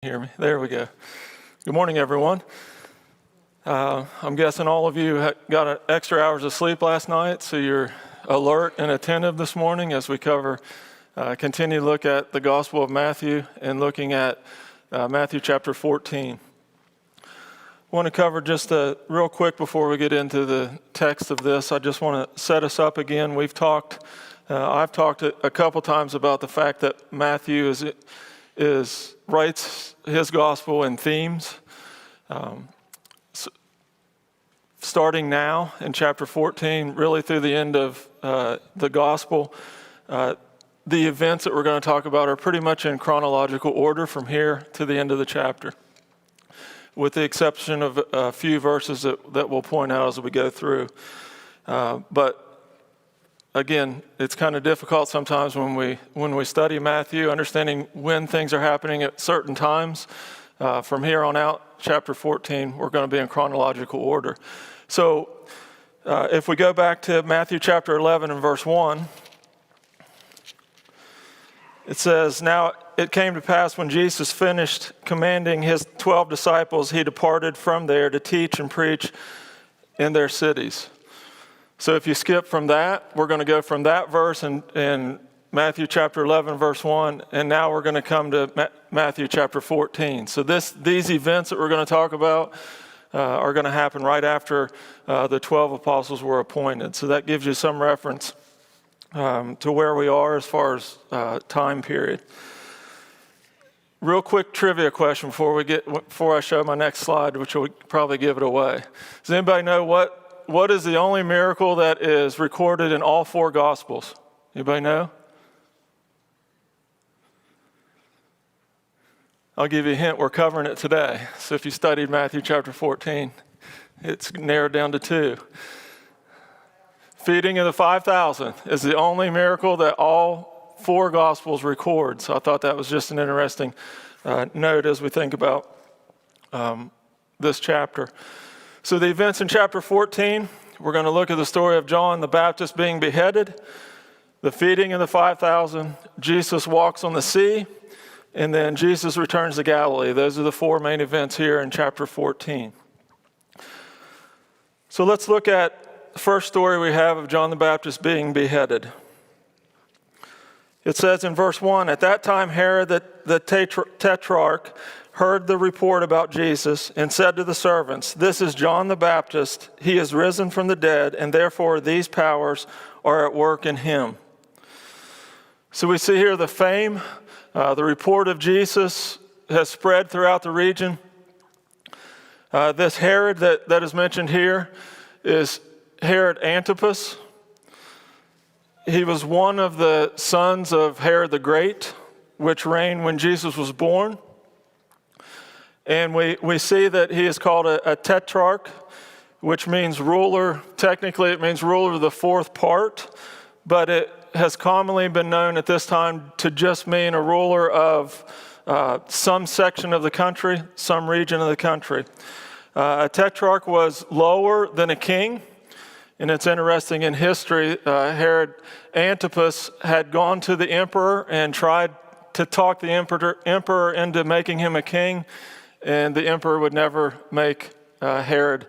Hear me? There we go. Good morning, everyone. I'm guessing all of you got extra hours of sleep last night, so you're alert and attentive this morning as we continue to look at the Gospel of Matthew and looking at Matthew chapter 14. I want to cover just real quick before we get into the text of this. I just want to set us up again. I've talked a couple times about the fact that Matthew writes his gospel in themes. Starting now in chapter 14, really through the end of the gospel, the events that we're going to talk about are pretty much in chronological order from here to the end of the chapter, with the exception of a few verses that we'll point out as we go through. But again, it's kind of difficult sometimes when we study Matthew, understanding when things are happening at certain times. From here on out, chapter 14, we're going to be in chronological order. So if we go back to Matthew chapter 11 and verse 1, it says, "Now it came to pass when Jesus finished commanding his 12 disciples, he departed from there to teach and preach in their cities." So if you skip from that, we're going to go from that verse in Matthew chapter 11, verse 1, and now we're going to come to Matthew chapter 14. So these events that we're going to talk about are going to happen right after the 12 apostles were appointed. So that gives you some reference to where we are as far as time period. Real quick trivia question before I show my next slide, which will probably give it away. Does anybody know what is the only miracle that is recorded in all four Gospels? Anybody know? I'll give you a hint. We're covering it today. So if you studied Matthew chapter 14, it's narrowed down to 2. Feeding of the 5,000 is the only miracle that all four Gospels record. So I thought that was just an interesting note as we think about this chapter. So the events in chapter 14, we're going to look at the story of John the Baptist being beheaded, the feeding of the 5,000, Jesus walks on the sea, and then Jesus returns to Galilee. Those are the four main events here in chapter 14. So let's look at the first story we have of John the Baptist being beheaded. It says in verse 1, "At that time Herod the Tetrarch heard the report about Jesus and said to the servants, 'This is John the Baptist. He is risen from the dead, and therefore these powers are at work in him.'" So we see here the fame, the report of Jesus has spread throughout the region. This Herod that is mentioned here is Herod Antipas. He was one of the sons of Herod the Great, which reigned when Jesus was born. And we see that he is called a tetrarch, which means ruler. Technically, it means ruler of the fourth part, but it has commonly been known at this time to just mean a ruler of some section of the country, some region of the country. A tetrarch was lower than a king, and it's interesting in history, Herod Antipas had gone to the emperor and tried to talk the emperor into making him a king, and the emperor would never make Herod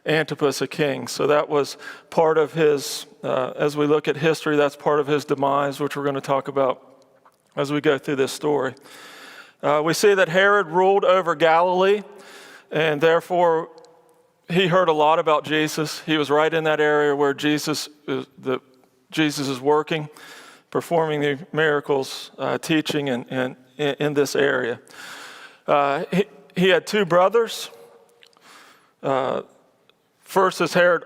Antipas a king. So that was part of his, as we look at history, that's part of his demise, which we're going to talk about as we go through this story. We see that Herod ruled over Galilee, and therefore he heard a lot about Jesus. He was right in that area where Jesus is working, performing the miracles, teaching in this area. He had two brothers. First is Herod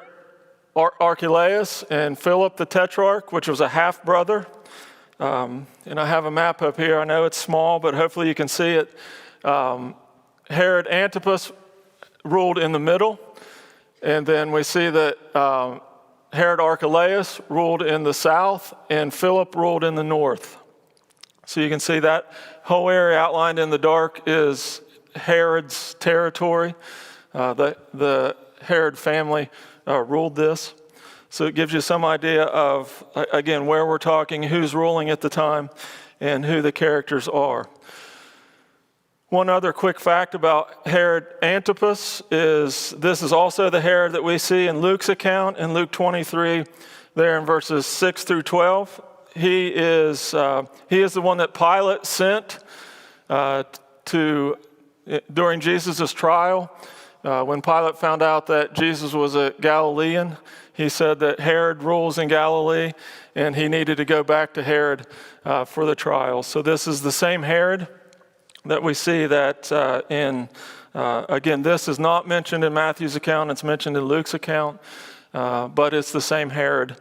Archelaus and Philip the Tetrarch, which was a half-brother. And I have a map up here. I know it's small, but hopefully you can see it. Herod Antipas ruled in the middle. And then we see that Herod Archelaus ruled in the south, and Philip ruled in the north. So you can see that whole area outlined in the dark is Herod's territory. The Herod family ruled this. So it gives you some idea of, again, where we're talking, who's ruling at the time, and who the characters are. One other quick fact about Herod Antipas is this is also the Herod that we see in Luke's account in Luke 23, there in verses 6 through 12. He is the one that Pilate sent during Jesus' trial. When Pilate found out that Jesus was a Galilean, he said that Herod rules in Galilee, and he needed to go back to Herod for the trial. So this is the same Herod that we see that again, this is not mentioned in Matthew's account, it's mentioned in Luke's account, but it's the same Herod.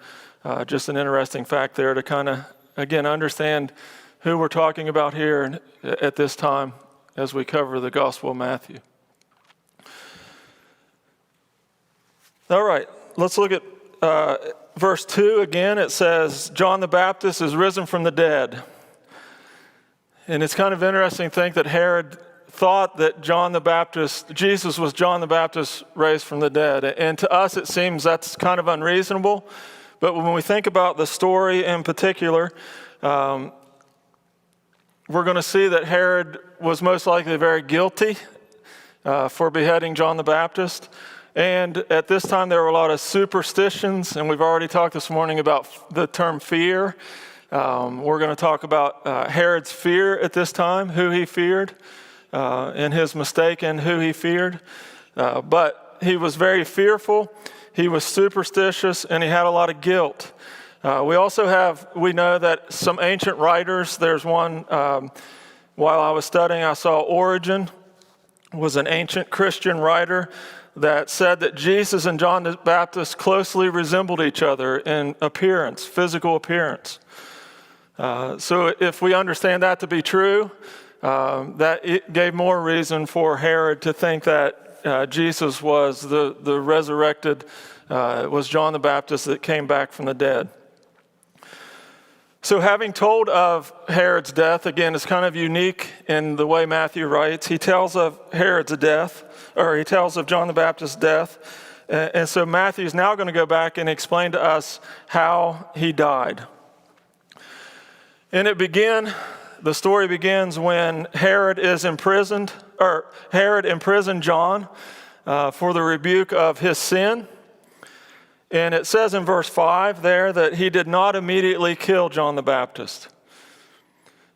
Just an interesting fact there to kind of, again, understand who we're talking about here at this time as we cover the Gospel of Matthew. All right, let's look at verse 2 again. It says, John the Baptist is risen from the dead. And it's kind of interesting to think that Herod thought that Jesus was John the Baptist raised from the dead. And to us, it seems that's kind of unreasonable. But when we think about the story in particular, we're going to see that Herod was most likely very guilty for beheading John the Baptist. And at this time, there were a lot of superstitions, and we've already talked this morning about the term fear. We're going to talk about Herod's fear at this time, who he feared, and his mistake in who he feared. But he was very fearful, he was superstitious, and he had a lot of guilt. We know that some ancient writers, there's one, while I was studying, I saw Origen was an ancient Christian writer that said that Jesus and John the Baptist closely resembled each other in appearance, physical appearance. So if we understand that to be true, that it gave more reason for Herod to think that Jesus was the resurrected, was John the Baptist that came back from the dead. So having told of Herod's death, again, it's kind of unique in the way Matthew writes. He tells of Herod's death, or he tells of John the Baptist's death. And so Matthew's now going to go back and explain to us how he died. And the story begins when Herod imprisoned John for the rebuke of his sin. And it says in verse 5 there that he did not immediately kill John the Baptist.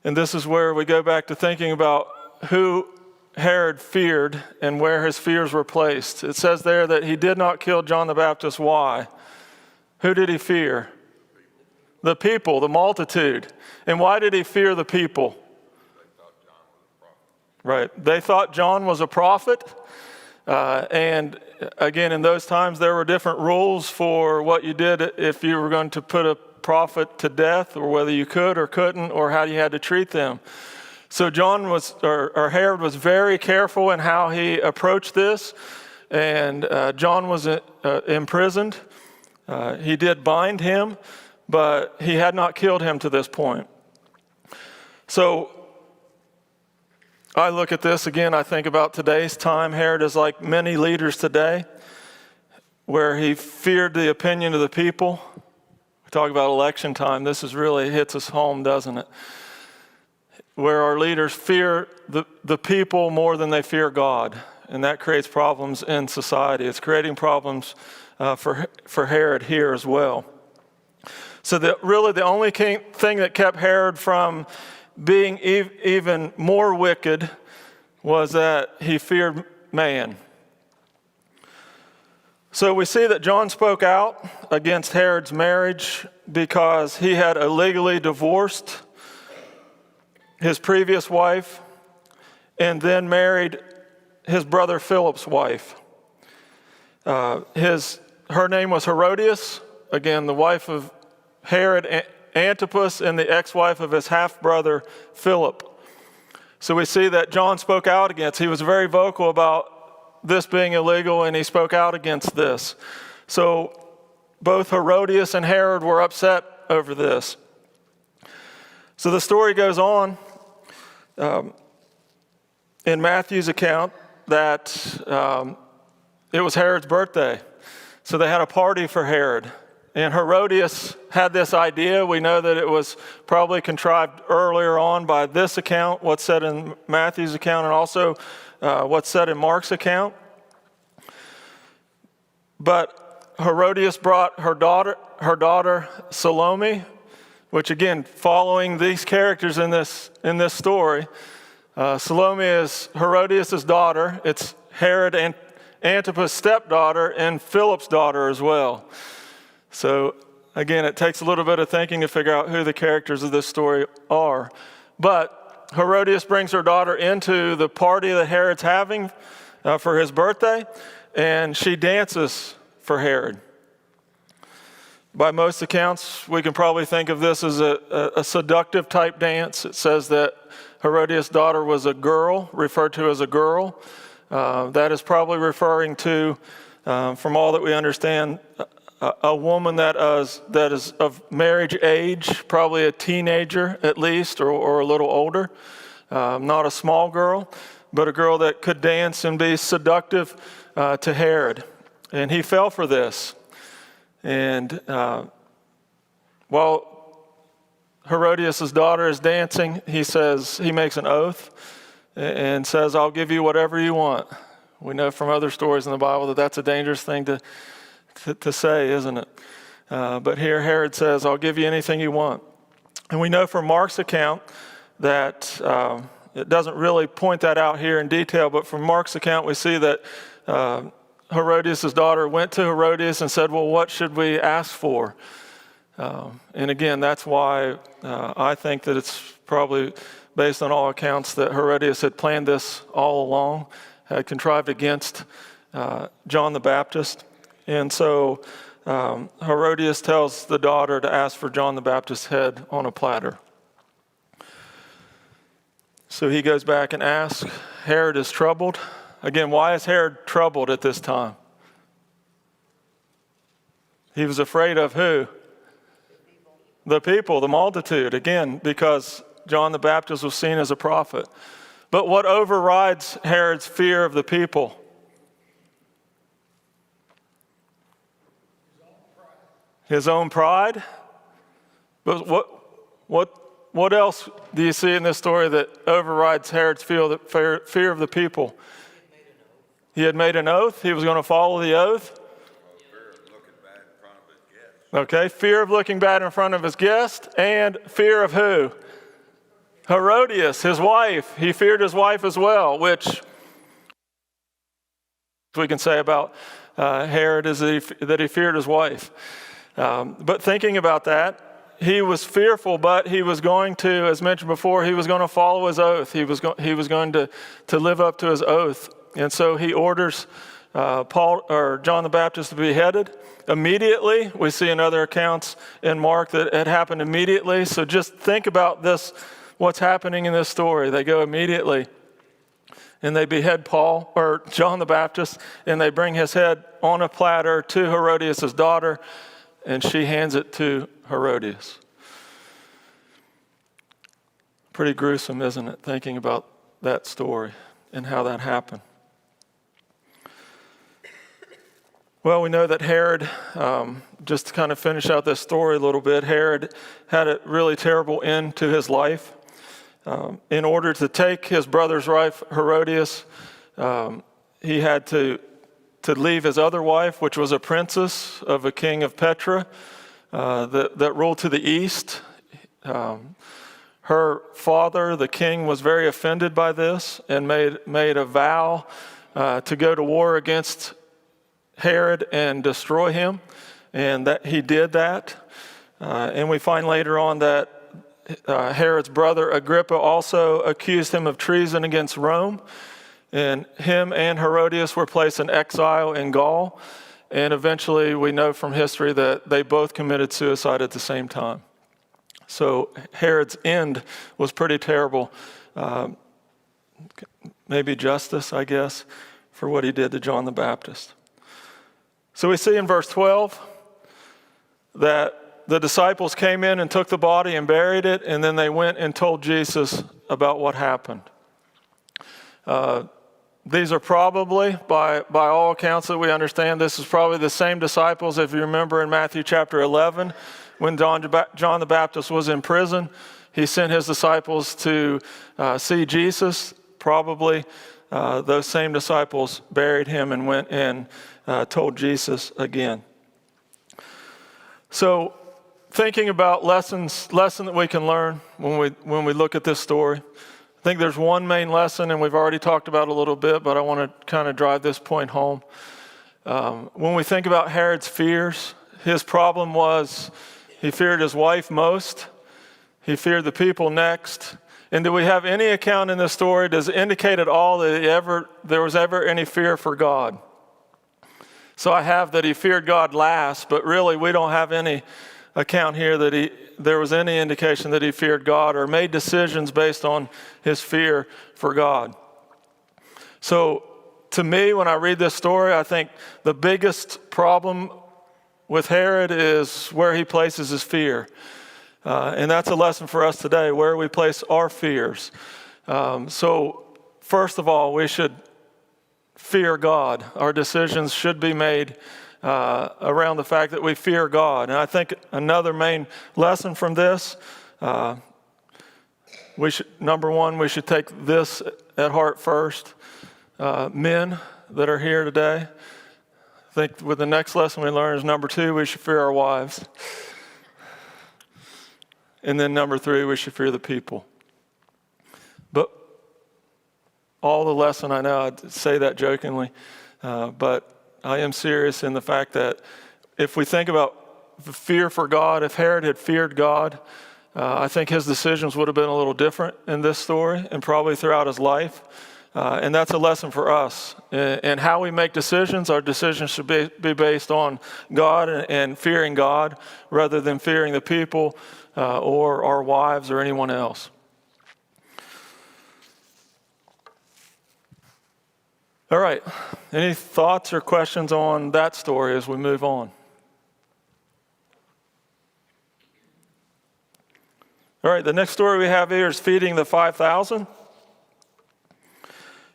And this is where we go back to thinking about who Herod feared and where his fears were placed. It says there that he did not kill John the Baptist. Why? Who did he fear? The people, the multitude. And why did he fear the people? Right. They thought John was a prophet. And again, in those times, there were different rules for what you did if you were going to put a prophet to death, or whether you could or couldn't, or how you had to treat them. So Herod was very careful in how he approached this. And John was imprisoned. He did bind him, but he had not killed him to this point. So I look at this again, I think about today's time. Herod is like many leaders today, where he feared the opinion of the people. We talk about election time. This really hits us home, doesn't it? Where our leaders fear the people more than they fear God. And that creates problems in society. It's creating problems for Herod here as well. So really the only thing that kept Herod from being even more wicked was that he feared man. So we see that John spoke out against Herod's marriage because he had illegally divorced his previous wife and then married his brother Philip's wife. Her name was Herodias, again, the wife of Herod Antipas and the ex-wife of his half-brother Philip. So we see that John spoke out against. He was very vocal about this being illegal, and he spoke out against this. So both Herodias and Herod were upset over this. So the story goes on in Matthew's account that it was Herod's birthday. So they had a party for Herod. And Herodias had this idea. We know that it was probably contrived earlier on by this account, what's said in Matthew's account, and also what's said in Mark's account. But Herodias brought her daughter Salome, which again, following these characters in this story, Salome is Herodias' daughter. It's Herod and Antipas' stepdaughter and Philip's daughter as well. So again, it takes a little bit of thinking to figure out who the characters of this story are. But Herodias brings her daughter into the party that Herod's having for his birthday, and she dances for Herod. By most accounts, we can probably think of this as a seductive type dance. It says that Herodias' daughter was a girl, referred to as a girl. That is probably referring to, from all that we understand, a woman that is of marriage age, probably a teenager at least, or a little older. Not a small girl, but a girl that could dance and be seductive to Herod. And he fell for this. And while Herodias' daughter is dancing, he makes an oath and says, "I'll give you whatever you want." We know from other stories in the Bible that that's a dangerous thing to say, isn't it? But here Herod says, "I'll give you anything you want." And we know from Mark's account that it doesn't really point that out here in detail, but from Mark's account we see that Herodias' daughter went to Herodias and said, "Well, what should we ask for?" And again, that's why I think that it's probably based on all accounts that Herodias had planned this all along, had contrived against John the Baptist. And so Herodias tells the daughter to ask for John the Baptist's head on a platter. So he goes back and asks. Herod is troubled. Again, why is Herod troubled at this time? He was afraid of who? The people, the multitude. Again, because John the Baptist was seen as a prophet. But what overrides Herod's fear of the people? His own pride? But what else do you see in this story that overrides Herod's fear of the people? He had made an oath. He was going to follow the oath. Fear of looking bad in front of his guests. Okay, fear of looking bad in front of his guest, and fear of who? Herodias, his wife. He feared his wife as well, which we can say about Herod is that he feared his wife. But thinking about that, he was fearful, but he was going to, as mentioned before, he was going to follow his oath. He was going to live up to his oath. And so he orders John the Baptist to be beheaded immediately. We see in other accounts in Mark that it happened immediately. So just think about this, what's happening in this story. They go immediately and they behead John the Baptist, and they bring his head on a platter to Herodias' daughter, and she hands it to Herodias. Pretty gruesome, isn't it, thinking about that story and how that happened. Well, we know that Herod, just to kind of finish out this story a little bit, Herod had a really terrible end to his life. In order to take his brother's wife, Herodias, he had to leave his other wife, which was a princess of a king of Petra that ruled to the east. Her father, the king, was very offended by this and made a vow to go to war against Herod and destroy him, and that he did that. And we find later on that Herod's brother Agrippa also accused him of treason against Rome, and him and Herodias were placed in exile in Gaul, and eventually we know from history that they both committed suicide at the same time. So Herod's end was pretty terrible. Maybe justice, I guess, for what he did to John the Baptist. So we see in verse 12 that the disciples came in and took the body and buried it, and then they went and told Jesus about what happened. These are probably, by all accounts that we understand, this is probably the same disciples, if you remember in Matthew chapter 11, when John the Baptist was in prison. He sent his disciples to see Jesus. Probably those same disciples buried him and went and told Jesus again. So thinking about lesson that we can learn when we look at this story, I think there's one main lesson, and we've already talked about it a little bit, but I want to kind of drive this point home. When we think about Herod's fears, his problem was he feared his wife most, he feared the people next. And do we have any account in this story, does it indicate at all that there was ever any fear for God? So I have that he feared God last, but really we don't have any account here that there was any indication that he feared God or made decisions based on his fear for God. So to me, when I read this story, I think the biggest problem with Herod is where he places his fear. And that's a lesson for us today, where we place our fears. So first of all, we should fear God. Our decisions should be made around the fact that we fear God. And I think another main lesson from this, number one, we should take this at heart first. Men that are here today, I think with the next lesson we learn is number two, we should fear our wives. And then number three, we should fear the people. But all the lesson, I know I say that jokingly, but I am serious in the fact that if we think about the fear for God, if Herod had feared God, I think his decisions would have been a little different in this story and probably throughout his life. And that's a lesson for us. And how we make decisions, our decisions should be based on God and fearing God rather than fearing the people or our wives or anyone else. All right. Any thoughts or questions on that story as we move on? All right, the next story we have here is feeding the 5,000.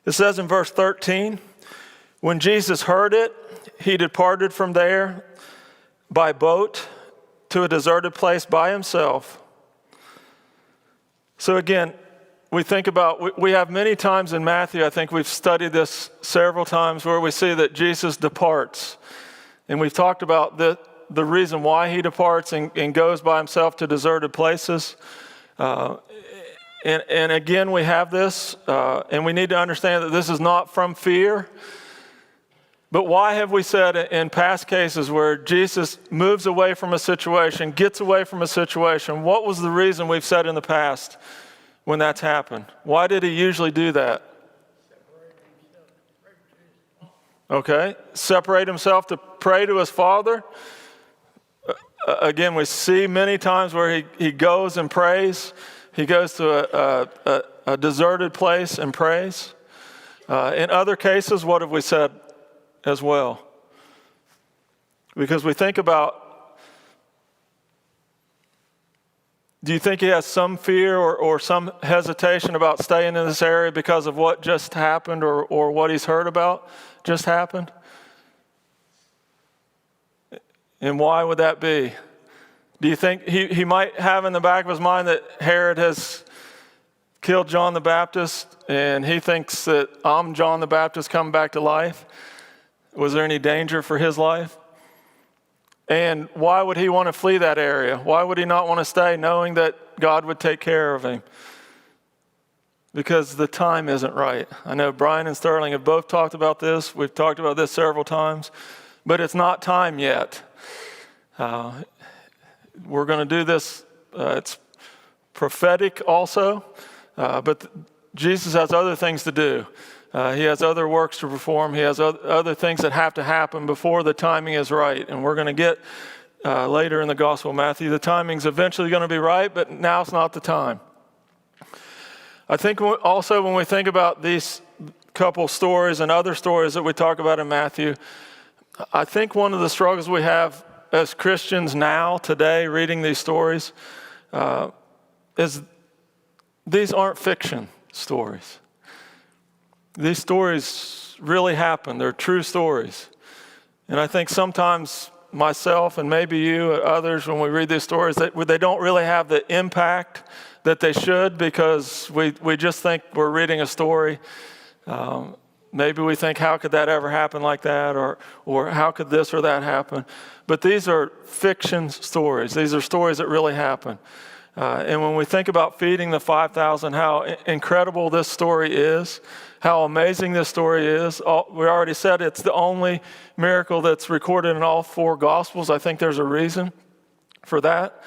It says in verse 13, when Jesus heard it, he departed from there by boat to a deserted place by himself. So again, we think about, we have many times in Matthew, I think we've studied this several times, where we see that Jesus departs. And we've talked about the reason why he departs and goes by himself to deserted places. And again, we have this, and we need to understand that this is not from fear. But why have we said in past cases where Jesus moves away from a situation, gets away from a situation, what was the reason we've said in the past when that's happened? Why did he usually do that? Okay, separate himself to pray to his Father. Again, we see many times where he goes and prays. He goes to a deserted place and prays. In other cases, what have we said as well? Because we think about, do you think he has some fear or some hesitation about staying in this area because of what just happened or what he's heard about just happened? And why would that be? Do you think he might have in the back of his mind that Herod has killed John the Baptist and he thinks that I'm John the Baptist coming back to life? Was there any danger for his life? And why would he want to flee that area? Why would he not want to stay knowing that God would take care of him? Because the time isn't right. I know Brian and Sterling have both talked about this. We've talked about this several times, but it's not time yet. We're going to do this. It's prophetic also, but Jesus has other things to do. He has other works to perform. He has other things that have to happen before the timing is right. And we're going to get later in the Gospel of Matthew, the timing's eventually going to be right, but now's not the time. I think also when we think about these couple stories and other stories that we talk about in Matthew, I think one of the struggles we have as Christians now, today, reading these stories, is these aren't fiction stories. These stories really happen. They're true stories. And I think sometimes myself and maybe you and others, when we read these stories, they don't really have the impact that they should, because we just think we're reading a story. Maybe we think, how could that ever happen like that? Or how could this or that happen? But these are fiction stories. These are stories that really happen. And when we think about feeding the 5,000, how incredible this story is, how amazing this story is. We already said it's the only miracle that's recorded in all 4 Gospels. I think there's a reason for that.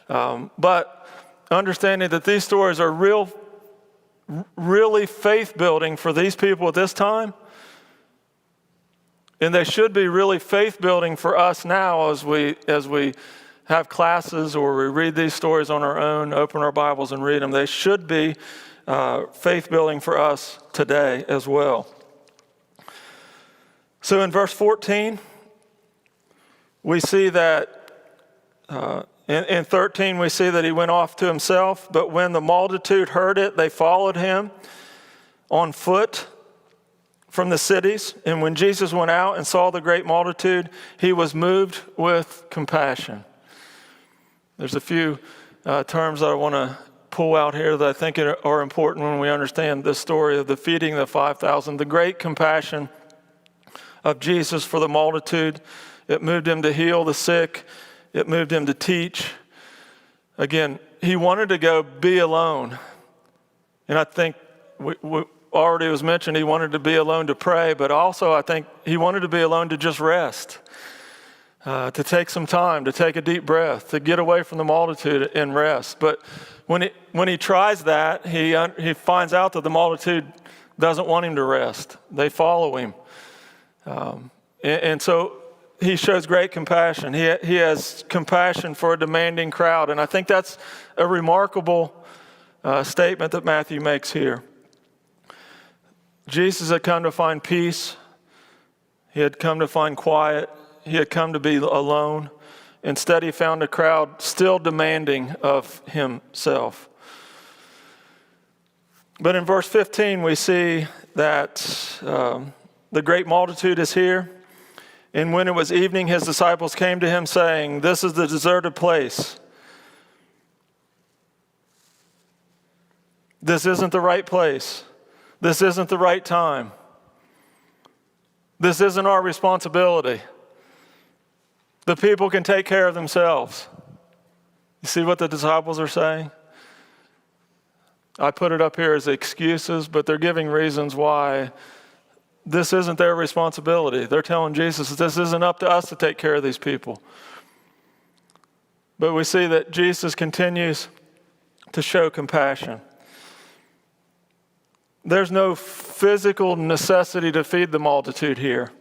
But understanding that these stories are really faith-building for these people at this time, and they should be really faith-building for us now as we have classes or we read these stories on our own, open our Bibles and read them. They should be faith-building for us today as well. So in verse 14, we see that, in 13, we see that he went off to himself, but when the multitude heard it, they followed him on foot from the cities. And when Jesus went out and saw the great multitude, he was moved with compassion. There's a few terms that I want to pull out here that I think are important when we understand this story of the feeding of the 5,000. The great compassion of Jesus for the multitude. It moved him to heal the sick. It moved him to teach. Again, he wanted to go be alone. And I think we already was mentioned, he wanted to be alone to pray, but also I think he wanted to be alone to just rest. To take some time, to take a deep breath, to get away from the multitude and rest. But when he tries that, he finds out that the multitude doesn't want him to rest. They follow him. And so he shows great compassion. He has compassion for a demanding crowd. And I think that's a remarkable statement that Matthew makes here. Jesus had come to find peace. He had come to find quiet. He had come to be alone. Instead, he found a crowd still demanding of himself. But in verse 15, we see that the great multitude is here. And when it was evening, his disciples came to him saying, "This is the deserted place. This isn't the right place. This isn't the right time. This isn't our responsibility. The people can take care of themselves." You see what the disciples are saying? I put it up here as excuses, but they're giving reasons why this isn't their responsibility. They're telling Jesus, this isn't up to us to take care of these people. But we see that Jesus continues to show compassion. There's no physical necessity to feed the multitude here.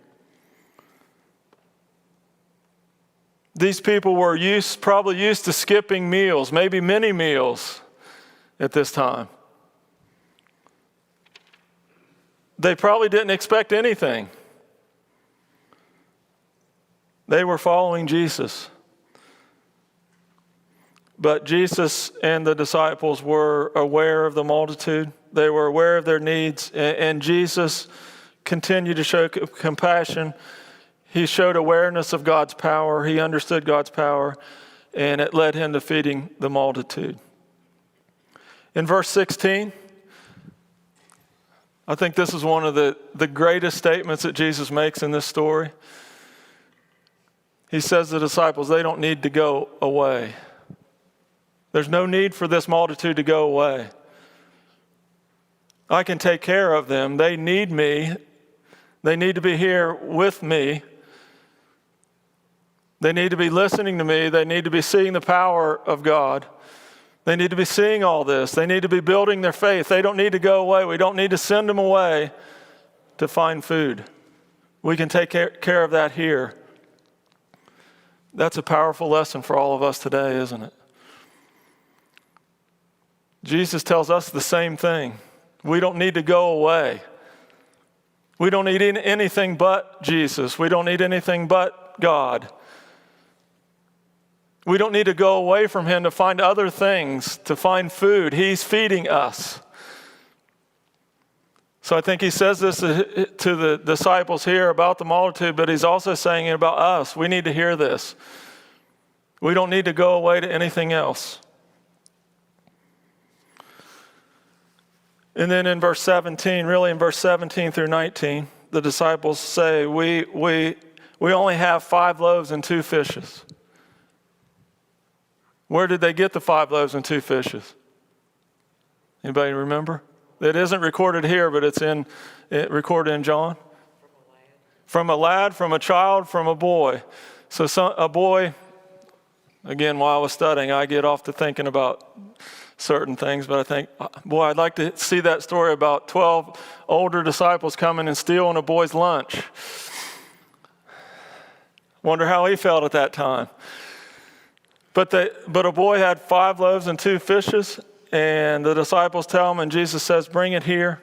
These people were probably used to skipping meals, maybe many meals at this time. They probably didn't expect anything. They were following Jesus. But Jesus and the disciples were aware of the multitude. They were aware of their needs, and Jesus continued to show compassion. He showed awareness of God's power. He understood God's power, and it led him to feeding the multitude. In verse 16, I think this is one of the greatest statements that Jesus makes in this story. He says to the disciples, they don't need to go away. There's no need for this multitude to go away. I can take care of them. They need me. They need to be here with me. They need to be listening to me. They need to be seeing the power of God. They need to be seeing all this. They need to be building their faith. They don't need to go away. We don't need to send them away to find food. We can take care of that here. That's a powerful lesson for all of us today, isn't it? Jesus tells us the same thing. We don't need to go away. We don't need anything but Jesus. We don't need anything but God. We don't need to go away from him to find other things, to find food. He's feeding us. So I think he says this to the disciples here about the multitude, but he's also saying it about us. We need to hear this. We don't need to go away to anything else. And then in verse 17, really in verse 17 through 19, the disciples say, we only have 5 loaves and 2 fishes. Where did they get the 5 loaves and 2 fishes? Anybody remember? It isn't recorded here, but it's recorded in John. From a lad, from a child, from a boy. So a boy, again, while I was studying, I get off to thinking about certain things, but I think, boy, I'd like to see that story about 12 older disciples coming and stealing a boy's lunch. Wonder how he felt at that time. But a boy had 5 loaves and 2 fishes, and the disciples tell him, and Jesus says, bring it here.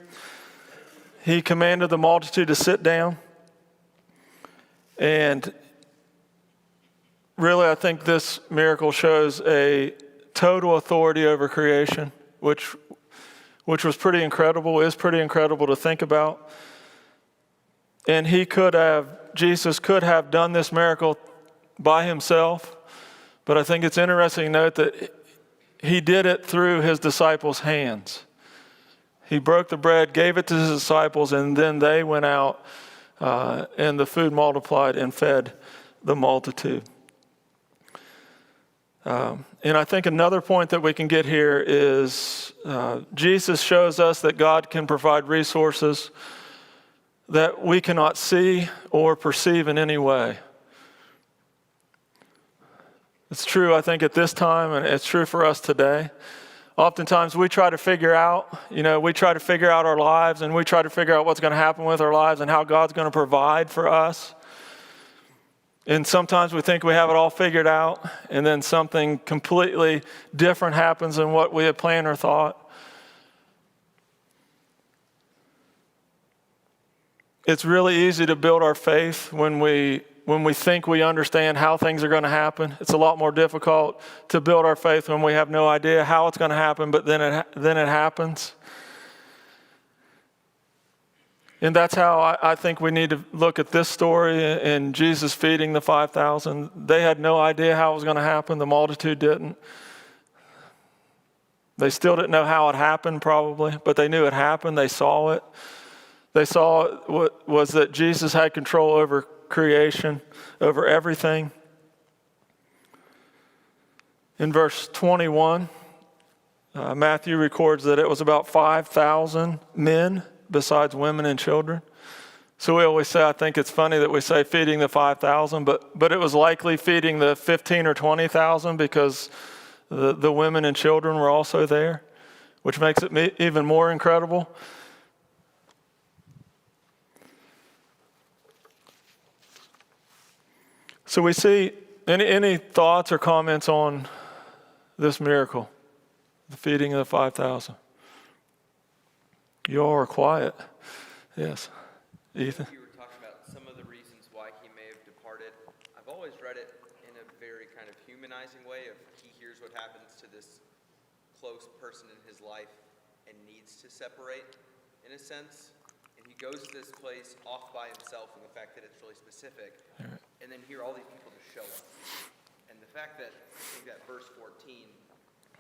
He commanded the multitude to sit down. And really, I think this miracle shows a total authority over creation, which was pretty incredible, is pretty incredible to think about. And Jesus could have done this miracle by himself, but I think it's interesting to note that he did it through his disciples' hands. He broke the bread, gave it to his disciples, and then they went out and the food multiplied and fed the multitude. And I think another point that we can get here is Jesus shows us that God can provide resources that we cannot see or perceive in any way. It's true, I think, at this time, and it's true for us today. Oftentimes we try to figure out our lives, and we try to figure out what's going to happen with our lives and how God's going to provide for us. And sometimes we think we have it all figured out, and then something completely different happens than what we had planned or thought. It's really easy to build our faith when we think we understand how things are going to happen. It's a lot more difficult to build our faith when we have no idea how it's going to happen, but then it happens. And that's how I think we need to look at this story and Jesus feeding the 5,000. They had no idea how it was going to happen. The multitude didn't. They still didn't know how it happened probably, but they knew it happened. They saw it. They saw what was that Jesus had control over creation, over everything. In verse 21, Matthew records that it was about 5,000 men besides women and children. So we always say, I think it's funny that we say feeding the 5,000, but it was likely feeding the 15 or 20,000 because the women and children were also there, which makes it even more incredible. So we see, any thoughts or comments on this miracle, the feeding of the 5,000? You all are quiet. Yes. Ethan? You were talking about some of the reasons why he may have departed. I've always read it in a very kind of humanizing way of he hears what happens to this close person in his life and needs to separate, in a sense. And he goes to this place off by himself, and the fact that it's really specific. Right. And then here all these people to show up. And the fact that, I think that verse 14,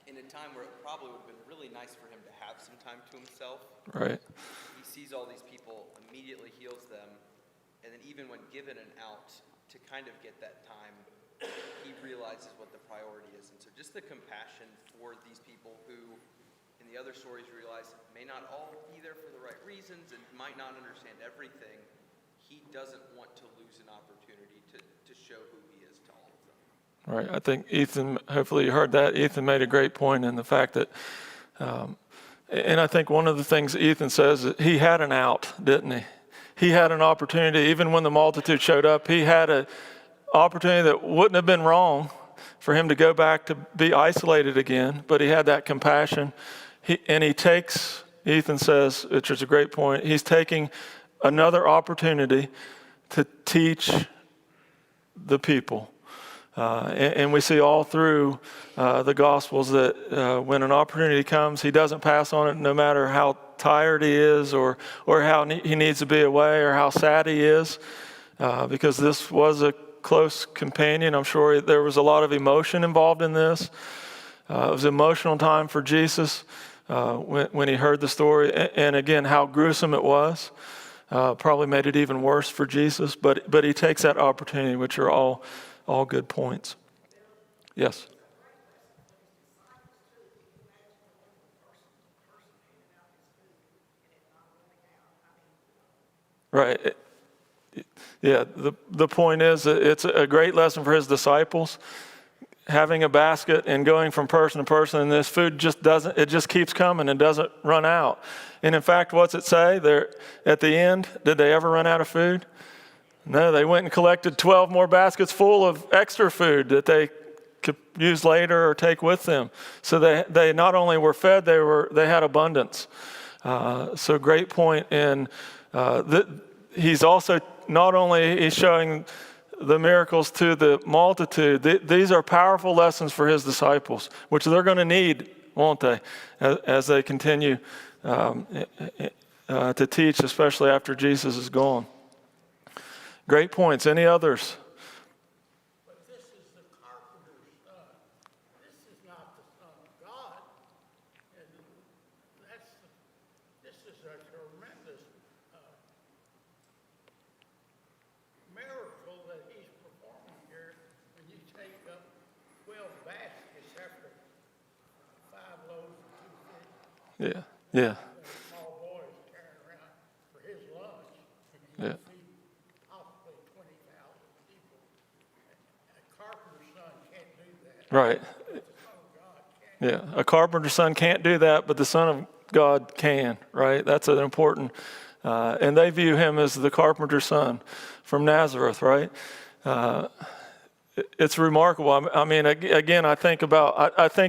in a time where it probably would have been really nice for him to have some time to himself. Right. He sees all these people, immediately heals them, and then even when given an out to kind of get that time, he realizes what the priority is. And so just the compassion for these people who, in the other stories, realize may not all be there for the right reasons and might not understand everything. He doesn't want to lose an opportunity to show who he is to all of them. Right. I think Ethan, hopefully you heard that. Ethan made a great point in the fact that, and I think one of the things Ethan says, is he had an out, didn't he? He had an opportunity, even when the multitude showed up, he had an opportunity that wouldn't have been wrong for him to go back to be isolated again, but he had that compassion. He takes, Ethan says, which is a great point, he's taking another opportunity to teach the people. And we see all through the Gospels that when an opportunity comes, he doesn't pass on it no matter how tired he is or how he needs to be away or how sad he is, because this was a close companion. I'm sure there was a lot of emotion involved in this. It was an emotional time for Jesus when he heard the story. And again, how gruesome it was probably made it even worse for Jesus. But he takes that opportunity, which are all good points. Yes. Right. Yeah, the point is that it's a great lesson for his disciples. Having a basket and going from person to person, and this food just keeps coming and doesn't run out. And in fact, what's it say? There at the end, did they ever run out of food? No, they went and collected 12 more baskets full of extra food that they could use later or take with them. So they not only were fed, they had abundance. So great point in that he's also not only he's showing the miracles to the multitude. These are powerful lessons for his disciples, which they're going to need, won't they, as they continue to teach, especially after Jesus is gone. Great points. Any others? But this is the carpenter's son. This is not the Son of God. And this is a tremendous miracle that he's performing here when you take up 12 baskets after 5 loaves and 2 fish. Yeah. A small boy is carrying around for his lunch. And he Yeah. feed possibly 20,000 people. A carpenter's son can't do that. Right. The Son of God can. Yeah. A carpenter's son can't do that, but the Son of God can, right? That's an important, and they view him as the carpenter's son from Nazareth, right? It's remarkable. I mean, again, I think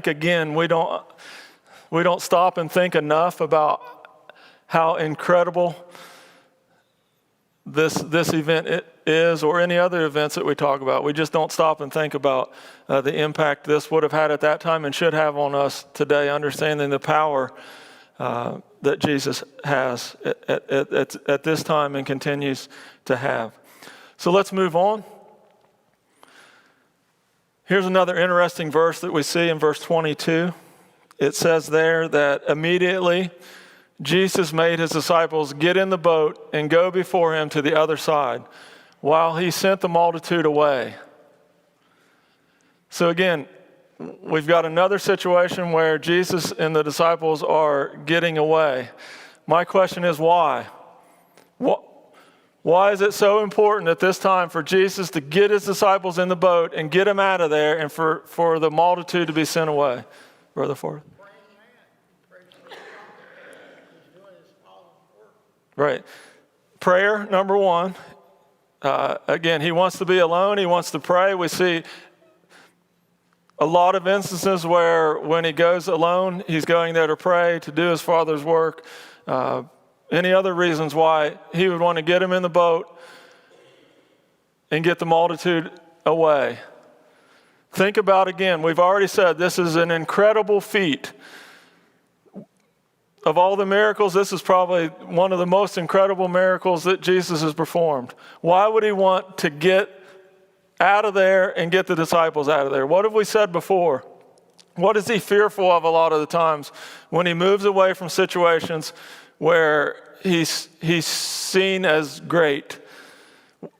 again, we don't stop and think enough about how incredible this event is, or any other events that we talk about. We just don't stop and think about the impact this would have had at that time and should have on us today, understanding the power that Jesus has at this time and continues to have. So let's move on. Here's another interesting verse that we see in verse 22. It says there that immediately Jesus made his disciples get in the boat and go before him to the other side while he sent the multitude away. So again, we've got another situation where Jesus and the disciples are getting away. My question is why? Why is it so important at this time for Jesus to get his disciples in the boat and get them out of there and for the multitude to be sent away? Brother Ford. Praying man. He prays for the Father. He's doing his Father's work. Right. Prayer, number one. Again, he wants to be alone. He wants to pray. We see a lot of instances where when he goes alone, he's going there to pray, to do his Father's work. Any other reasons why he would want to get him in the boat and get the multitude away? Think about again, we've already said this is an incredible feat. Of all the miracles, this is probably one of the most incredible miracles that Jesus has performed. Why would he want to get out of there and get the disciples out of there? What have we said before? What is he fearful of a lot of the times when he moves away from situations where he's seen as great?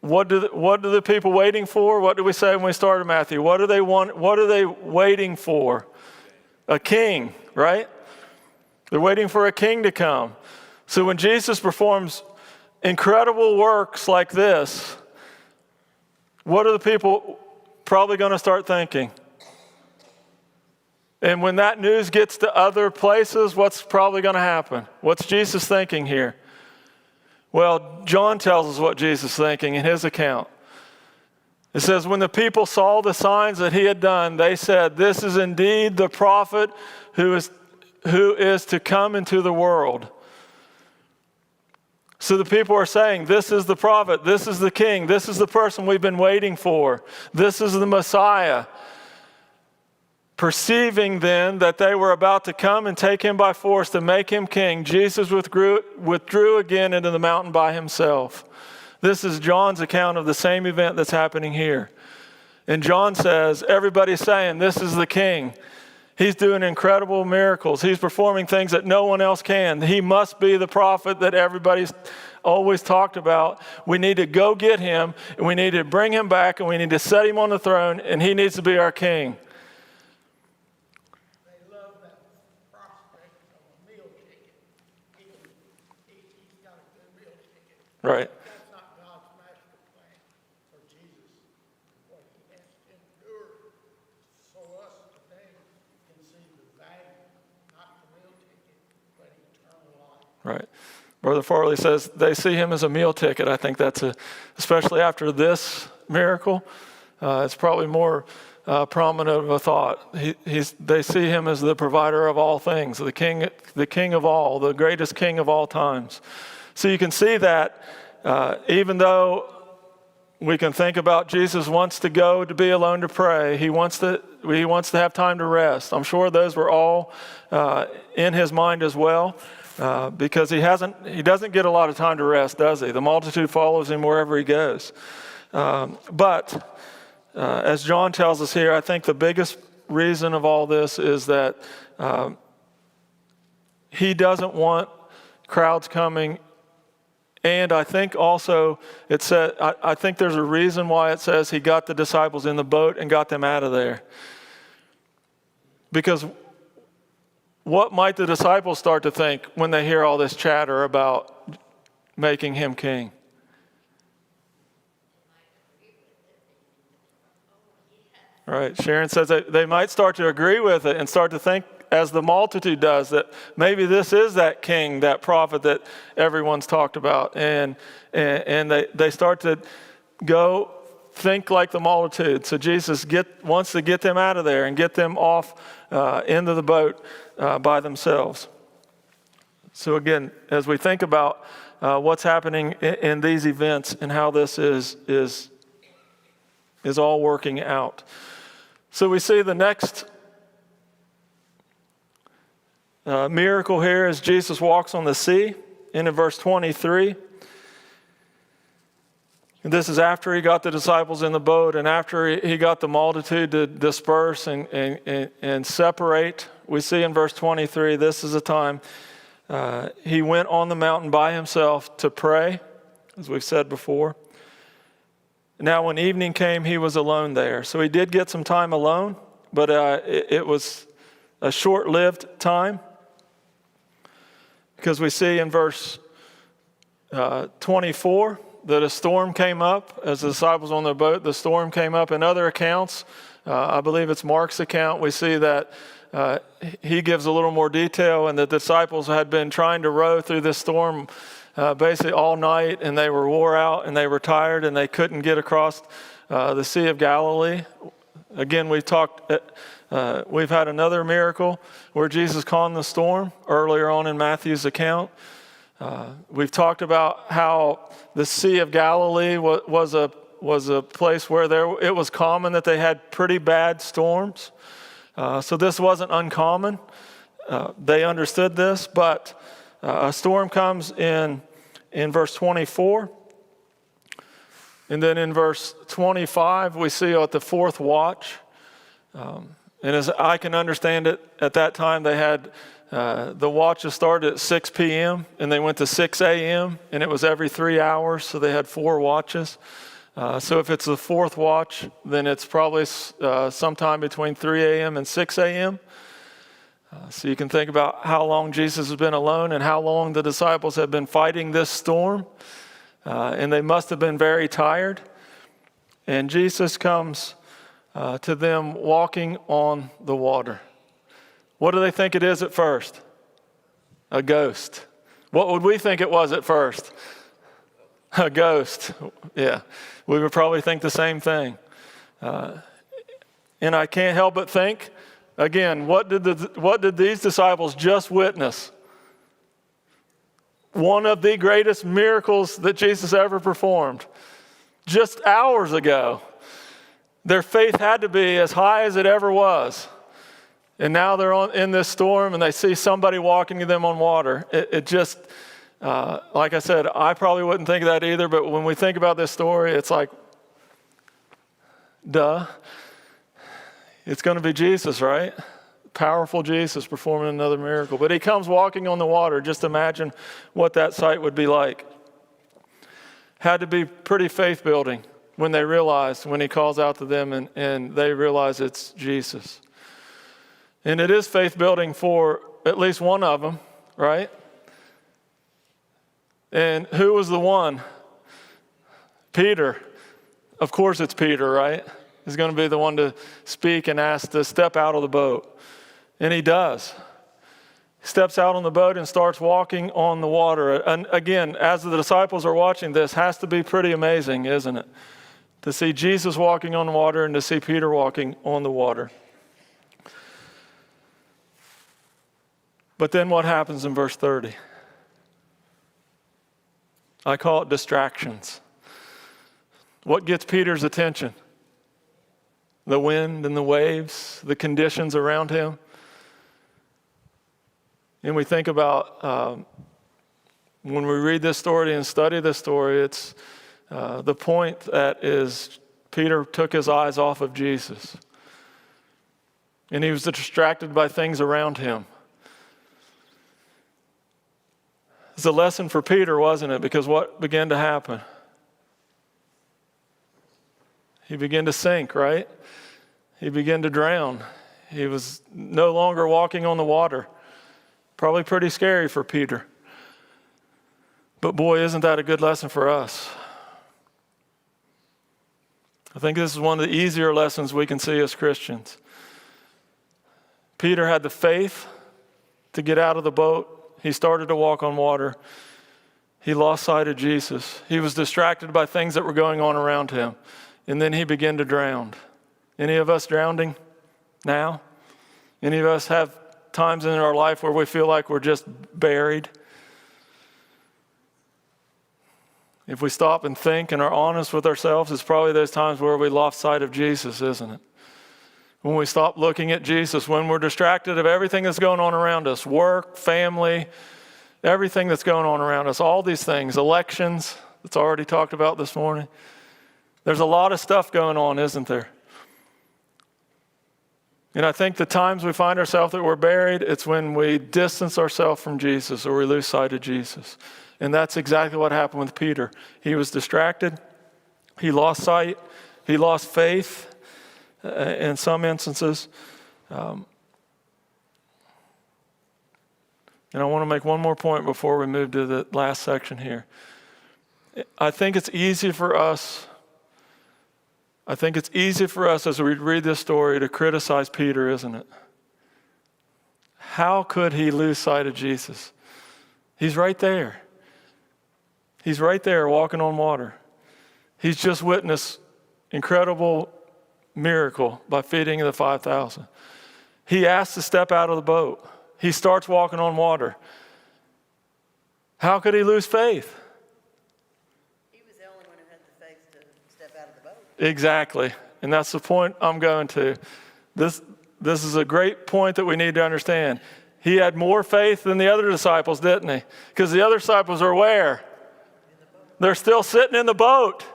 What do the people waiting for? What did we say when we started Matthew? What do they want? What are they waiting for? A king, right? They're waiting for a king to come. So when Jesus performs incredible works like this, what are the people probably going to start thinking? And when that news gets to other places, what's probably going to happen? What's Jesus thinking here? Well, John tells us what Jesus is thinking in his account. It says, when the people saw the signs that he had done, they said, "This is indeed the prophet who is to come into the world." So the people are saying, this is the prophet, this is the king, this is the person we've been waiting for, this is the Messiah. Perceiving then that they were about to come and take him by force to make him king, Jesus withdrew again into the mountain by himself. This is John's account of the same event that's happening here. And John says, everybody's saying, this is the king. He's doing incredible miracles. He's performing things that no one else can. He must be the prophet that everybody's always talked about. We need to go get him, and we need to bring him back, and we need to set him on the throne, and he needs to be our king. They love that prospect of a meal ticket. He's got a good meal ticket. Right. That's not God's master plan for Jesus. What he has to endure so us today can see the value, not the meal ticket, but eternal life. Right. Brother Farley says they see him as a meal ticket. I think that's especially after this miracle, it's probably more prominent of a thought. They see him as the provider of all things, the king of all, the greatest king of all times. So you can see that even though we can think about Jesus wants to go to be alone to pray, he wants to have time to rest. I'm sure those were all in his mind as well. Because he doesn't get a lot of time to rest, does he? The multitude follows him wherever he goes. But as John tells us here, I think the biggest reason of all this is that he doesn't want crowds coming. And I think also it said, I think there's a reason why it says he got the disciples in the boat and got them out of there. Because what might the disciples start to think when they hear all this chatter about making him king? Right. Sharon says that they might start to agree with it and start to think, as the multitude does, that maybe this is that king, that prophet that everyone's talked about. And they start to go think like the multitude. So Jesus wants to get them out of there and get them off into the boat by themselves. So again, as we think about what's happening in these events and how this is all working out. So we see the next miracle here is Jesus walks on the sea, in verse 23. And this is after he got the disciples in the boat and after he got the multitude to disperse and separate. We see in verse 23, this is a time he went on the mountain by himself to pray, as we've said before. Now when evening came, he was alone there. So he did get some time alone, but it was a short-lived time. Because we see in verse 24, that a storm came up as the disciples on their boat. The storm came up. In other accounts, I believe it's Mark's account, we see that he gives a little more detail, and the disciples had been trying to row through this storm basically all night, and they were wore out and they were tired and they couldn't get across the Sea of Galilee. Again, we've had another miracle where Jesus calmed the storm earlier on in Matthew's account. We've talked about how the Sea of Galilee was a place where it was common that they had pretty bad storms. So this wasn't uncommon. They understood this, but a storm comes in verse 24. And then in verse 25, we see at the fourth watch. And as I can understand it, at that time they had the watches started at 6 p.m. and they went to 6 a.m. and it was every 3 hours, so they had 4 watches. So if it's the fourth watch, then it's probably sometime between 3 a.m. and 6 a.m. So you can think about how long Jesus has been alone and how long the disciples have been fighting this storm. And they must have been very tired. And Jesus comes to them walking on the water. What do they think it is at first? A ghost. What would we think it was at first? A ghost. Yeah, we would probably think the same thing. And I can't help but think, again, what did these disciples just witness? One of the greatest miracles that Jesus ever performed. Just hours ago. Their faith had to be as high as it ever was. And now they're in this storm and they see somebody walking to them on water. It just, like I said, I probably wouldn't think of that either, but when we think about this story, it's like, duh. It's going to be Jesus, right? Powerful Jesus performing another miracle. But he comes walking on the water. Just imagine what that sight would be like. Had to be pretty faith building when they realized, when he calls out to them and they realize it's Jesus. And it is faith building for at least one of them, right? And who was the one? Peter. Of course it's Peter, right? He's going to be the one to speak and ask to step out of the boat. And he does. He steps out on the boat and starts walking on the water. And again, as the disciples are watching this, has to be pretty amazing, isn't it? To see Jesus walking on the water and to see Peter walking on the water. But then what happens in verse 30? I call it distractions. What gets Peter's attention? The wind and the waves, the conditions around him. And we think about when we read this story and study this story, it's the point that is Peter took his eyes off of Jesus. And he was distracted by things around him. It's a lesson for Peter, wasn't it? Because what began to happen? He began to sink, right? He began to drown. He was no longer walking on the water. Probably pretty scary for Peter. But boy, isn't that a good lesson for us? I think this is one of the easier lessons we can see as Christians. Peter had the faith to get out of the boat. He started to walk on water. He lost sight of Jesus. He was distracted by things that were going on around him. And then he began to drown. Any of us drowning now? Any of us have times in our life where we feel like we're just buried? If we stop and think and are honest with ourselves, it's probably those times where we lost sight of Jesus, isn't it? When we stop looking at Jesus, when we're distracted of everything that's going on around us, work, family, everything that's going on around us, all these things, elections, that's already talked about this morning. There's a lot of stuff going on, isn't there? And I think the times we find ourselves that we're buried, it's when we distance ourselves from Jesus or we lose sight of Jesus. And that's exactly what happened with Peter. He was distracted. He lost sight. He lost faith in some instances. And I want to make one more point before we move to the last section here. I think it's easy for us as we read this story to criticize Peter, isn't it? How could he lose sight of Jesus? He's right there. He's right there walking on water. He's just witnessed incredible miracle by feeding the 5,000. He asks to step out of the boat. He starts walking on water. How could he lose faith? He was the only one who had the faith to step out of the boat. Exactly. And that's the point I'm going to. This is a great point that we need to understand. He had more faith than the other disciples, didn't he? Because the other disciples are where? They're still sitting in the boat.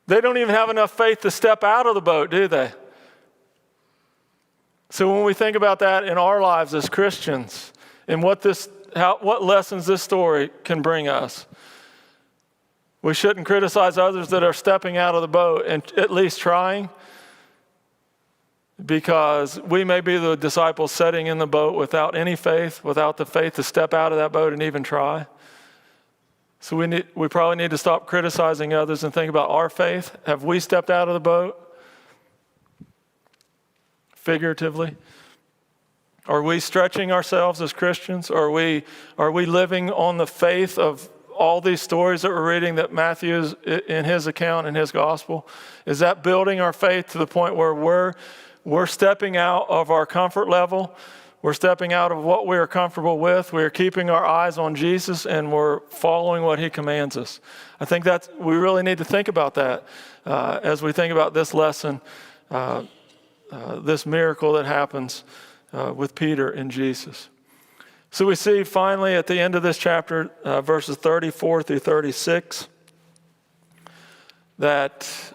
They don't even have enough faith to step out of the boat, do they? So when we think about that in our lives as Christians and what lessons this story can bring us, we shouldn't criticize others that are stepping out of the boat and at least trying, because we may be the disciples sitting in the boat without any faith, without the faith to step out of that boat and even try. So we probably need to stop criticizing others and think about our faith. Have we stepped out of the boat? Figuratively? Are we stretching ourselves as Christians? Are we living on the faith of all these stories that we're reading that Matthew is in his account, in his gospel? Is that building our faith to the point where we're stepping out of our comfort level? We're stepping out of what we are comfortable with. We're keeping our eyes on Jesus and we're following what he commands us. I think we really need to think about that as we think about this lesson this miracle that happens with Peter and Jesus. So we see finally at the end of this chapter, verses 34 through 36, that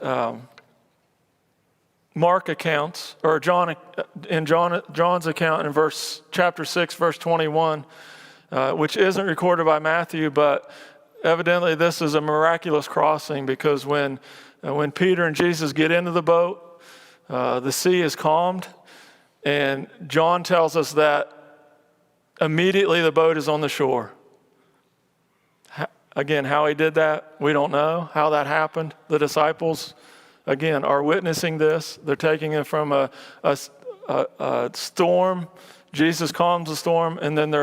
Mark accounts, or John's account in chapter 6, verse 21, which isn't recorded by Matthew, but evidently this is a miraculous crossing, because when Peter and Jesus get into the boat, the sea is calmed, and John tells us that immediately the boat is on the shore. Again, how he did that, we don't know how that happened. The disciples, again, are witnessing this. They're taking it from a storm. Jesus calms the storm, and then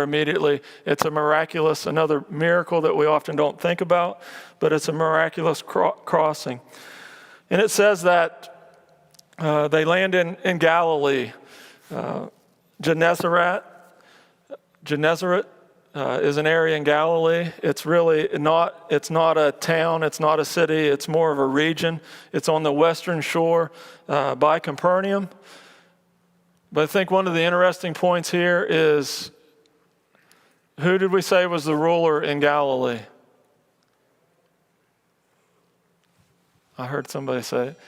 it's a miraculous, another miracle that we often don't think about, but it's a miraculous crossing. And it says that they land in Galilee. Gennesaret is an area in Galilee. It's not a town, it's not a city, it's more of a region. It's on the western shore by Capernaum. But I think one of the interesting points here is, who did we say was the ruler in Galilee? I heard somebody say it.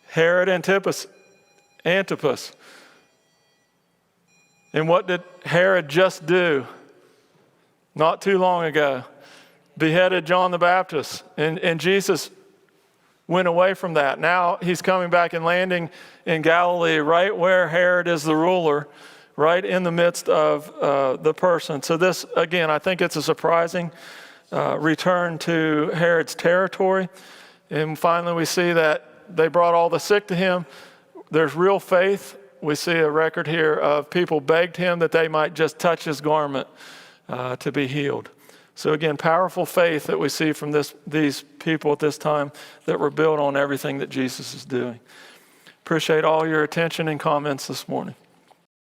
Herod Antipas. And what did Herod just do? Not too long ago, beheaded John the Baptist. And Jesus went away from that. Now he's coming back and landing in Galilee, right where Herod is the ruler, right in the midst of the person. So this, again, I think it's a surprising return to Herod's territory. And finally, we see that they brought all the sick to him. There's real faith. We see a record here of people begged him that they might just touch his garment to be healed. So again, powerful faith that we see from these people at this time that were built on everything that Jesus is doing. Appreciate all your attention and comments this morning.